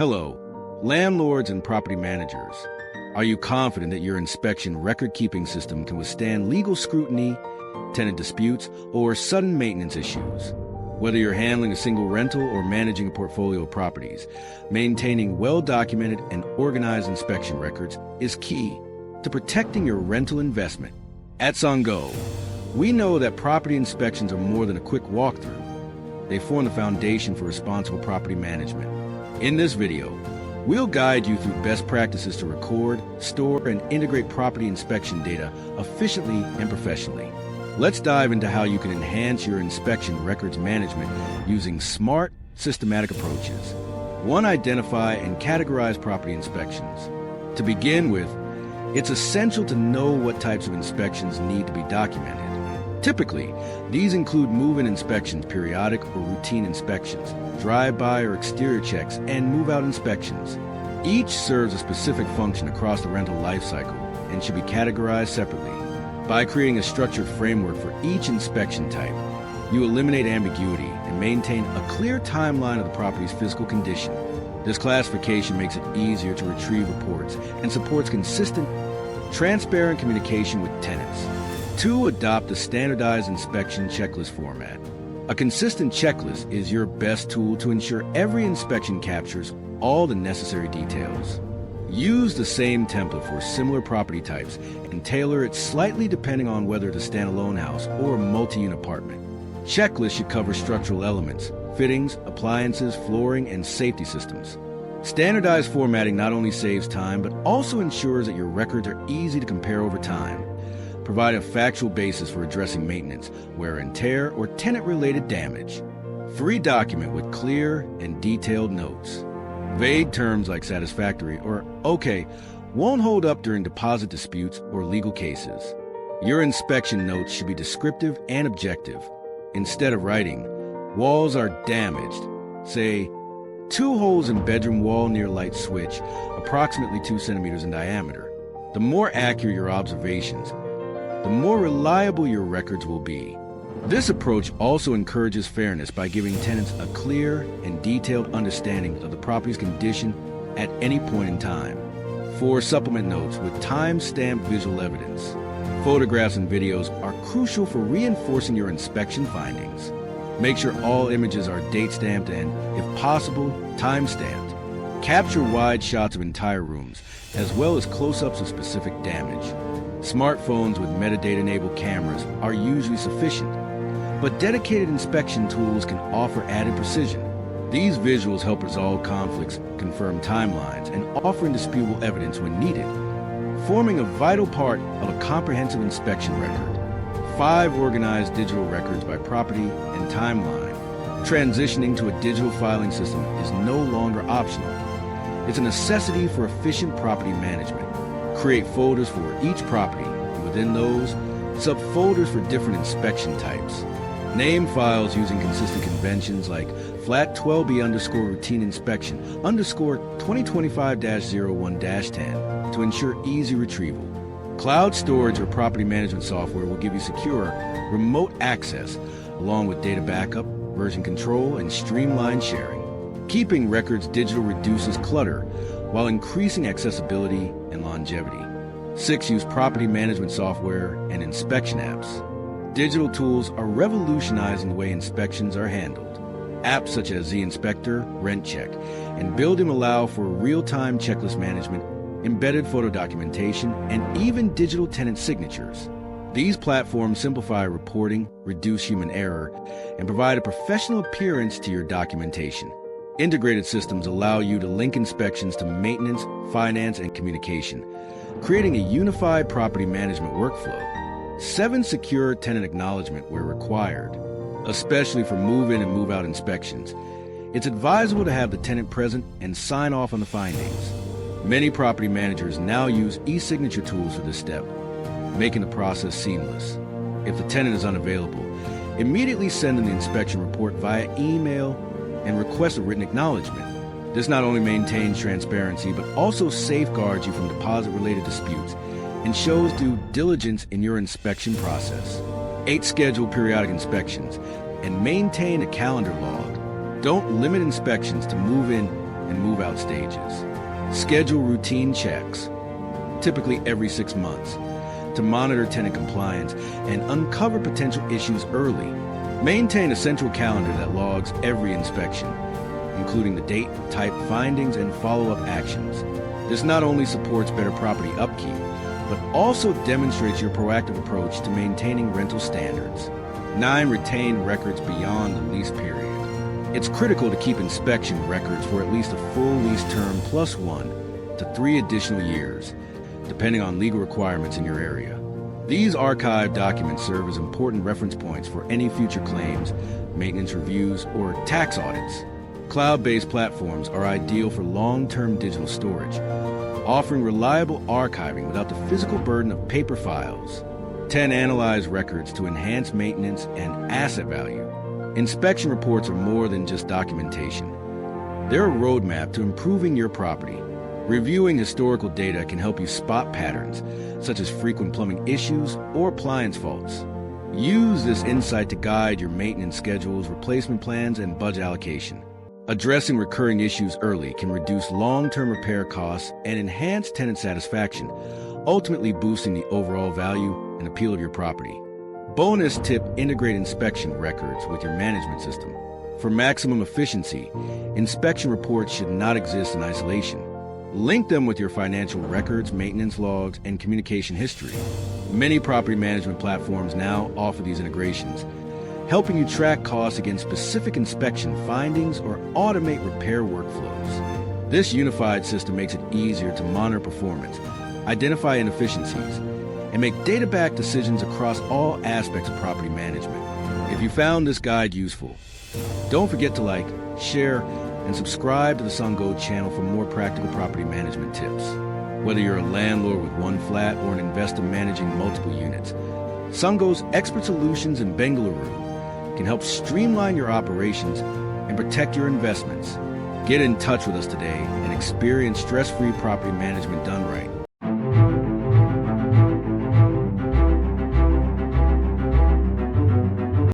Hello, landlords and property managers. Are you confident that your inspection record-keeping system can withstand legal scrutiny, tenant disputes, or sudden maintenance issues? Whether you're handling a single rental or managing a portfolio of properties, maintaining well-documented and organized inspection records is key to protecting your rental investment. At SANGAU, we know that property inspections are more than a quick walkthrough. They form the foundation for responsible property management. In this video, we'll guide you through best practices to record, store, and integrate property inspection data efficiently and professionally. Let's dive into how you can enhance your inspection records management using smart, systematic approaches. 1. Identify and categorize property inspections. To begin with, it's essential to know what types of inspections need to be documented. Typically, these include move-in inspections, periodic or routine inspections, drive-by or exterior checks, and move-out inspections. Each serves a specific function across the rental lifecycle and should be categorized separately. By creating a structured framework for each inspection type, you eliminate ambiguity and maintain a clear timeline of the property's physical condition. This classification makes it easier to retrieve reports and supports consistent, transparent communication with tenants. 2. Adopt a standardized inspection checklist format. A consistent checklist is your best tool to ensure every inspection captures all the necessary details. Use the same template for similar property types and tailor it slightly depending on whether it's a standalone house or a multi-unit apartment. Checklists should cover structural elements, fittings, appliances, flooring, and safety systems. Standardized formatting not only saves time, but also ensures that your records are easy to compare over time. Provide a factual basis for addressing maintenance, wear and tear, or tenant-related damage. Free document with clear and detailed notes. Vague terms like satisfactory or okay won't hold up during deposit disputes or legal cases. Your inspection notes should be descriptive and objective. Instead of writing, walls are damaged, say, 2 holes in bedroom wall near light switch, approximately 2 centimeters in diameter. The more accurate your observations, the more reliable your records will be. This approach also encourages fairness by giving tenants a clear and detailed understanding of the property's condition at any point in time. 4. Supplement notes with time-stamped visual evidence. Photographs and videos are crucial for reinforcing your inspection findings. Make sure all images are date-stamped and, if possible, time-stamped. Capture wide shots of entire rooms, as well as close-ups of specific damage. Smartphones with metadata-enabled cameras are usually sufficient, but dedicated inspection tools can offer added precision. These visuals help resolve conflicts, confirm timelines, and offer indisputable evidence when needed, forming a vital part of a comprehensive inspection record. 5. Organize digital records by property and timeline. Transitioning to a digital filing system is no longer optional. It's a necessity for efficient property management. Create folders for each property, and within those, subfolders for different inspection types. Name files using consistent conventions like flat 12B_routine inspection _2025-01-10 to ensure easy retrieval. Cloud storage or property management software will give you secure, remote access, along with data backup, version control, and streamlined sharing. Keeping records digital reduces clutter while increasing accessibility and longevity. 6. Use property management software and inspection apps. Digital tools are revolutionizing the way inspections are handled. Apps such as Z-Inspector, RentCheck, and Building allow for real-time checklist management, embedded photo documentation, and even digital tenant signatures. These platforms simplify reporting, reduce human error, and provide a professional appearance to your documentation. Integrated systems allow you to link inspections to maintenance, finance, and communication, creating a unified property management workflow. 7. Secure tenant acknowledgement where required. Especially for move-in and move-out inspections, it's advisable to have the tenant present and sign off on the findings. Many property managers now use e-signature tools for this step, making the process seamless. If the tenant is unavailable, immediately send them the inspection report via email and request a written acknowledgement. This not only maintains transparency, but also safeguards you from deposit-related disputes and shows due diligence in your inspection process. 8. Schedule periodic inspections and maintain a calendar log. Don't limit inspections to move-in and move-out stages. Schedule routine checks, typically every 6 months, to monitor tenant compliance and uncover potential issues early. Maintain a central calendar that logs every inspection, including the date, type, findings, and follow-up actions. This not only supports better property upkeep, but also demonstrates your proactive approach to maintaining rental standards. 9. Retain records beyond the lease period. It's critical to keep inspection records for at least a full lease term plus 1 to 3 additional years, depending on legal requirements in your area. These archived documents serve as important reference points for any future claims, maintenance reviews, or tax audits. Cloud-based platforms are ideal for long-term digital storage, offering reliable archiving without the physical burden of paper files. 10. Analyze records to enhance maintenance and asset value. Inspection reports are more than just documentation. They're a roadmap to improving your property. Reviewing historical data can help you spot patterns, such as frequent plumbing issues or appliance faults. Use this insight to guide your maintenance schedules, replacement plans, and budget allocation. Addressing recurring issues early can reduce long-term repair costs and enhance tenant satisfaction, ultimately boosting the overall value and appeal of your property. Bonus tip: integrate inspection records with your management system. For maximum efficiency, inspection reports should not exist in isolation. Link them with your financial records, maintenance logs, and communication history. Many property management platforms now offer these integrations, helping you track costs against specific inspection findings or automate repair workflows. This unified system makes it easier to monitor performance, identify inefficiencies, and make data-backed decisions across all aspects of property management. If you found this guide useful, don't forget to like, share, and subscribe to the SANGAU channel for more practical property management tips. Whether you're a landlord with one flat or an investor managing multiple units, SANGAU's expert solutions in Bengaluru can help streamline your operations and protect your investments. Get in touch with us today and experience stress-free property management done right.